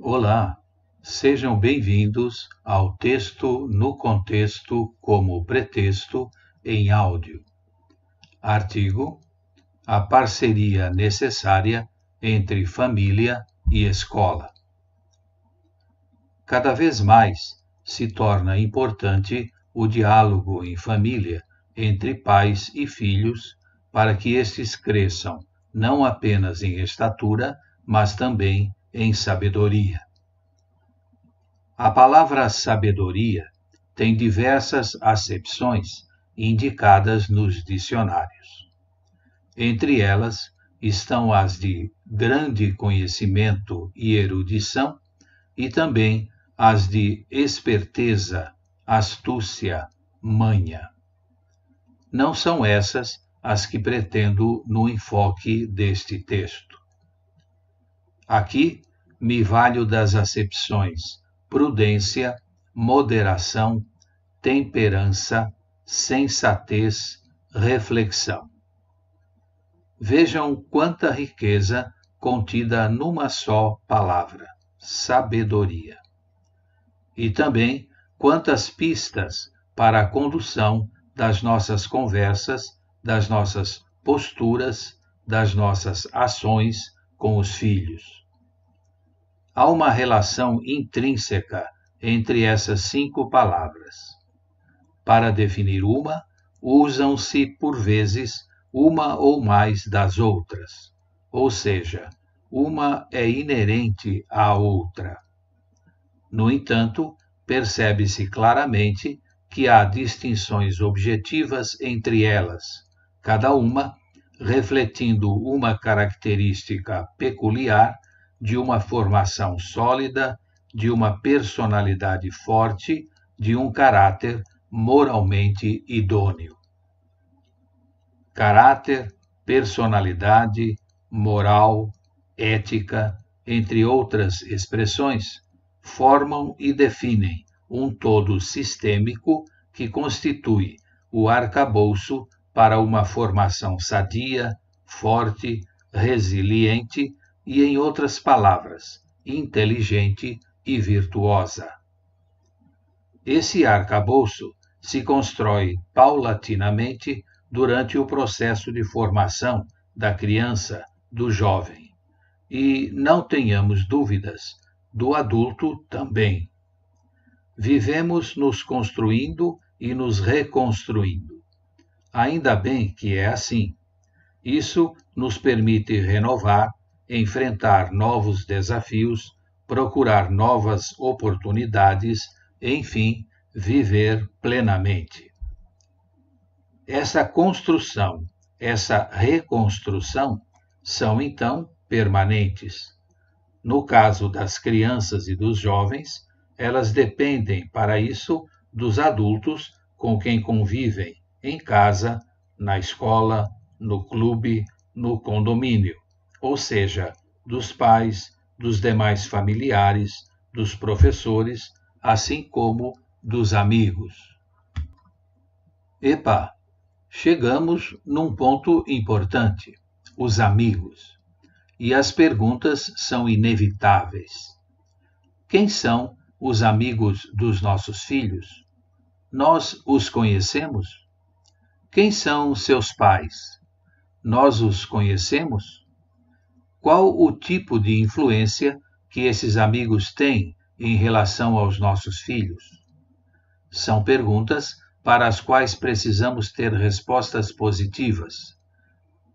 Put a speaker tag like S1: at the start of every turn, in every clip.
S1: Olá, sejam bem-vindos ao Texto no Contexto como Pretexto em áudio. Artigo: A parceria necessária entre família e escola. Cada vez mais se torna importante o diálogo em família entre pais e filhos para que estes cresçam não apenas em estatura, mas também em sabedoria. A palavra sabedoria tem diversas acepções indicadas nos dicionários. Entre elas estão as de grande conhecimento e erudição e também as de esperteza, astúcia, manha. Não são essas as que pretendo no enfoque deste texto. Aqui me valho das acepções prudência, moderação, temperança, sensatez, reflexão. Vejam quanta riqueza contida numa só palavra, sabedoria. E também quantas pistas para a condução das nossas conversas, das nossas posturas, das nossas ações com os filhos. Há uma relação intrínseca entre essas 5 palavras. Para definir uma, usam-se, por vezes, uma ou mais das outras, ou seja, uma é inerente à outra. No entanto, percebe-se claramente que há distinções objetivas entre elas, cada uma refletindo uma característica peculiar de uma formação sólida, de uma personalidade forte, de um caráter moralmente idôneo. Caráter, personalidade, moral, ética, entre outras expressões, formam e definem um todo sistêmico que constitui o arcabouço para uma formação sadia, forte, resiliente e, em outras palavras, inteligente e virtuosa. Esse arcabouço se constrói paulatinamente durante o processo de formação da criança, do jovem. E não tenhamos dúvidas, do adulto também. Vivemos nos construindo e nos reconstruindo. Ainda bem que é assim. Isso nos permite renovar, enfrentar novos desafios, procurar novas oportunidades, enfim, viver plenamente. Essa construção, essa reconstrução são, então, permanentes. No caso das crianças e dos jovens, elas dependem, para isso, dos adultos com quem convivem em casa, na escola, no clube, no condomínio, ou seja, dos pais, dos demais familiares, dos professores, assim como dos amigos. Epa, chegamos num ponto importante: os amigos. E as perguntas são inevitáveis. Quem são os amigos dos nossos filhos? Nós os conhecemos? Quem são seus pais? Nós os conhecemos? Qual o tipo de influência que esses amigos têm em relação aos nossos filhos? São perguntas para as quais precisamos ter respostas positivas.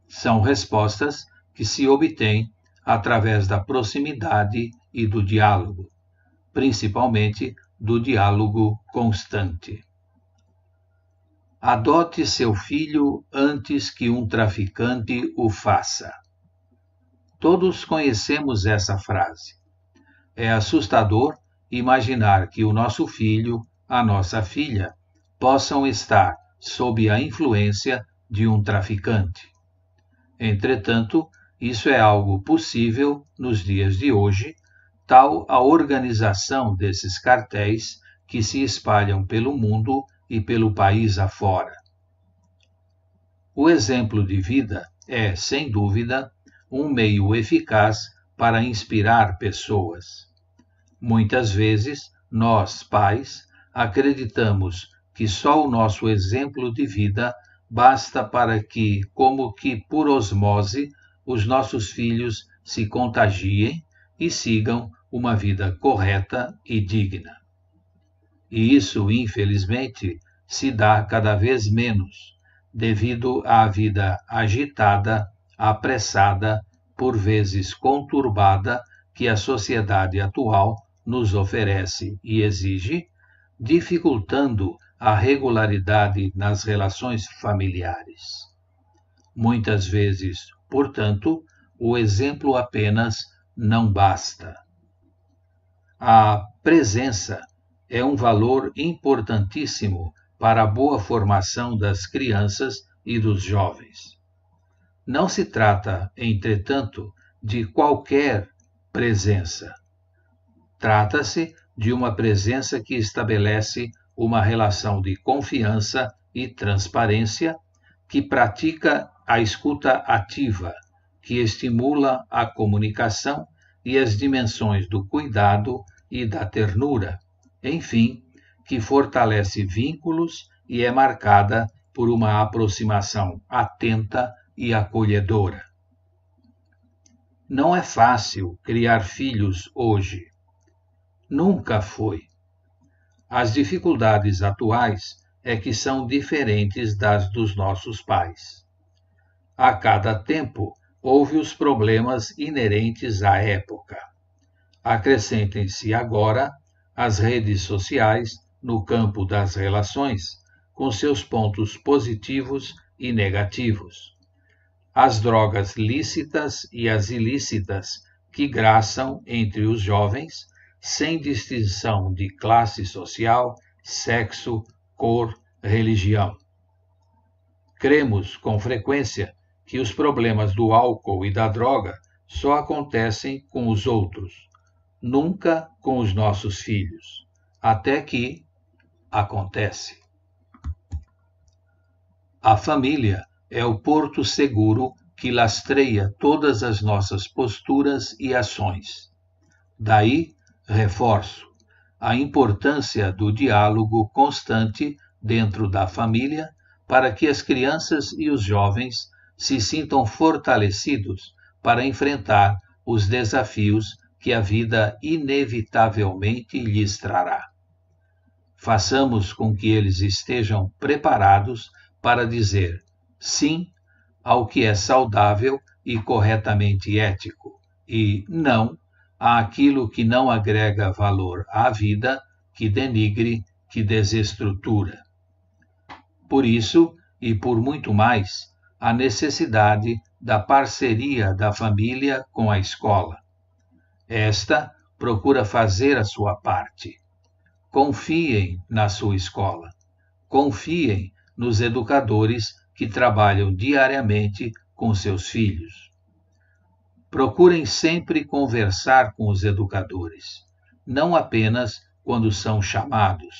S1: São respostas que se obtém através da proximidade e do diálogo, principalmente do diálogo constante. Adote seu filho antes que um traficante o faça. Todos conhecemos essa frase. É assustador imaginar que o nosso filho, a nossa filha, possam estar sob a influência de um traficante. Entretanto, isso é algo possível nos dias de hoje, tal a organização desses cartéis que se espalham pelo mundo e pelo país afora. O exemplo de vida é, sem dúvida, um meio eficaz para inspirar pessoas. Muitas vezes, nós, pais, acreditamos que só o nosso exemplo de vida basta para que, como que por osmose, os nossos filhos se contagiem e sigam uma vida correta e digna. E isso, infelizmente, se dá cada vez menos, devido à vida agitada, apressada, por vezes conturbada, que a sociedade atual nos oferece e exige, dificultando a regularidade nas relações familiares. Muitas vezes, portanto, o exemplo apenas não basta. A presença é um valor importantíssimo para a boa formação das crianças e dos jovens. Não se trata, entretanto, de qualquer presença. Trata-se de uma presença que estabelece uma relação de confiança e transparência, que pratica a escuta ativa, que estimula a comunicação e as dimensões do cuidado e da ternura, enfim, que fortalece vínculos e é marcada por uma aproximação atenta e acolhedora. Não é fácil criar filhos hoje. Nunca foi. As dificuldades atuais é que são diferentes das dos nossos pais. A cada tempo, houve os problemas inerentes à época. Acrescentem-se agora as redes sociais no campo das relações, com seus pontos positivos e negativos. As drogas lícitas e as ilícitas que graçam entre os jovens, sem distinção de classe social, sexo, cor, religião. Cremos com frequência que os problemas do álcool e da droga só acontecem com os outros, nunca com os nossos filhos, até que acontece. A família é o porto seguro que lastreia todas as nossas posturas e ações. Daí, reforço a importância do diálogo constante dentro da família para que as crianças e os jovens se sintam fortalecidos para enfrentar os desafios que a vida inevitavelmente lhes trará. Façamos com que eles estejam preparados para dizer sim ao que é saudável e corretamente ético, e não àquilo que não agrega valor à vida, que denigre, que desestrutura. Por isso, e por muito mais, a necessidade da parceria da família com a escola. Esta procura fazer a sua parte. Confiem na sua escola. Confiem nos educadores que trabalham diariamente com seus filhos. Procurem sempre conversar com os educadores, não apenas quando são chamados.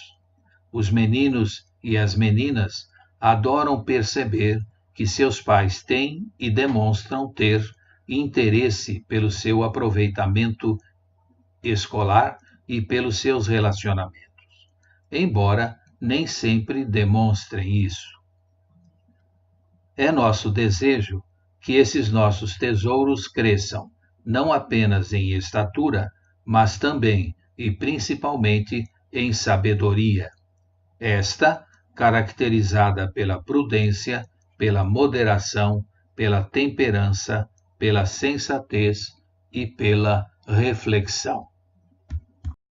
S1: Os meninos e as meninas adoram perceber que seus pais têm e demonstram ter interesse pelo seu aproveitamento escolar e pelos seus relacionamentos, embora nem sempre demonstrem isso. É nosso desejo que esses nossos tesouros cresçam, não apenas em estatura, mas também e principalmente em sabedoria. Esta, caracterizada pela prudência, pela moderação, pela temperança, pela sensatez e pela reflexão.